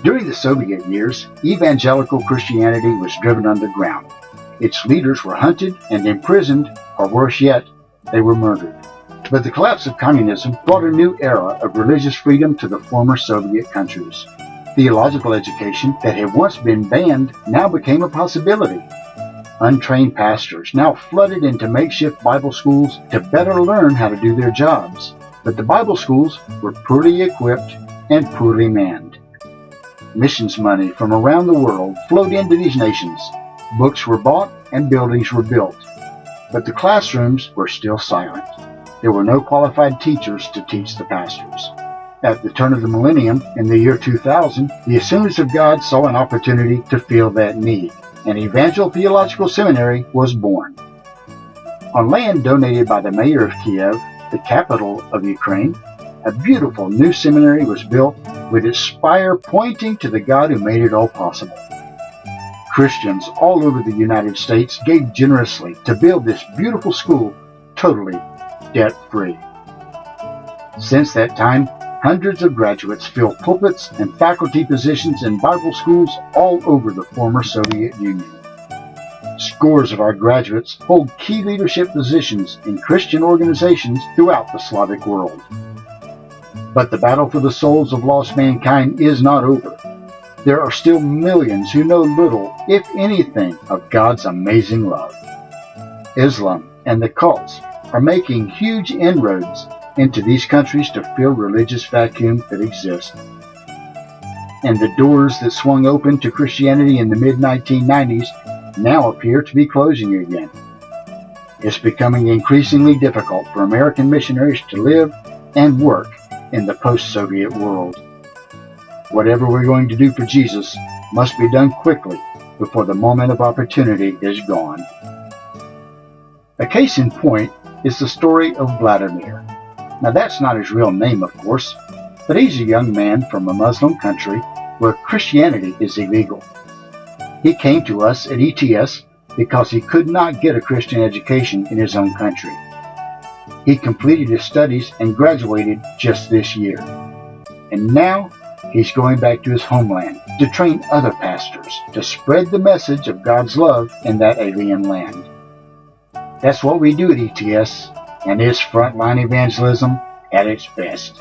During the Soviet years, evangelical Christianity was driven underground. Its leaders were hunted and imprisoned, or worse yet, they were murdered. But the collapse of communism brought a new era of religious freedom to the former Soviet countries. Theological education that had once been banned now became a possibility. Untrained pastors now flooded into makeshift Bible schools to better learn how to do their jobs. But the Bible schools were poorly equipped and poorly manned. Missions money from around the world flowed into these nations. Books were bought and buildings were built. But the classrooms were still silent. There were no qualified teachers to teach the pastors. At the turn of the millennium, in the year 2000, the Assemblies of God saw an opportunity to fill that need, and Evangel Theological Seminary was born. On land donated by the mayor of Kiev, the capital of Ukraine, a beautiful new seminary was built with its spire pointing to the God who made it all possible. Christians all over the United States gave generously to build this beautiful school totally debt-free. Since that time, hundreds of graduates fill pulpits and faculty positions in Bible schools all over the former Soviet Union. Scores of our graduates hold key leadership positions in Christian organizations throughout the Slavic world. But the battle for the souls of lost mankind is not over. There are still millions who know little, if anything, of God's amazing love. Islam and the cults are making huge inroads into these countries to fill religious vacuum that exists. And the doors that swung open to Christianity in the mid-1990s now appear to be closing again. It's becoming increasingly difficult for American missionaries to live and work in the post-Soviet world. Whatever we're going to do for Jesus must be done quickly before the moment of opportunity is gone. A case in point is the story of Vladimir. Now that's not his real name, of course, but he's a young man from a Muslim country where Christianity is illegal. He came to us at ETS because he could not get a Christian education in his own country. He completed his studies and graduated just this year. And now he's going back to his homeland to train other pastors to spread the message of God's love in that alien land. That's what we do at ETS, and it's frontline evangelism at its best.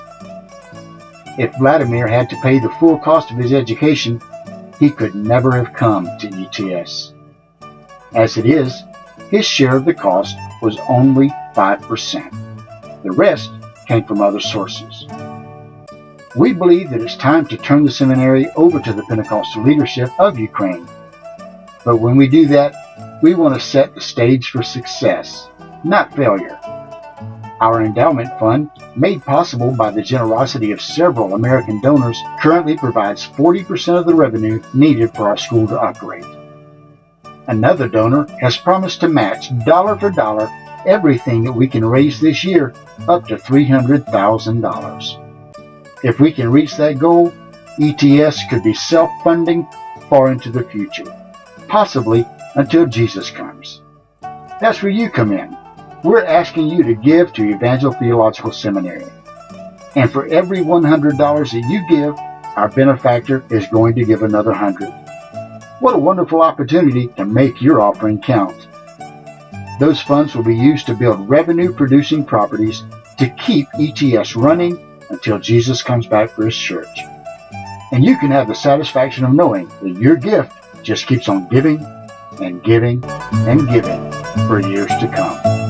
If Vladimir had to pay the full cost of his education, he could never have come to ETS. As it is, his share of the cost was only 5%. The rest came from other sources. We believe that it's time to turn the seminary over to the Pentecostal leadership of Ukraine. But when we do that, we want to set the stage for success, not failure. Our endowment fund, made possible by the generosity of several American donors, currently provides 40% of the revenue needed for our school to operate. Another donor has promised to match dollar for dollar everything that we can raise this year, up to $300,000. If we can reach that goal, ETS could be self-funding far into the future, possibly until Jesus comes. That's where you come in. We're asking you to give to Evangel Theological Seminary. And for every $100 that you give, our benefactor is going to give another $100. What a wonderful opportunity to make your offering count. Those funds will be used to build revenue-producing properties to keep ETS running until Jesus comes back for his church. And you can have the satisfaction of knowing that your gift just keeps on giving and giving and giving for years to come.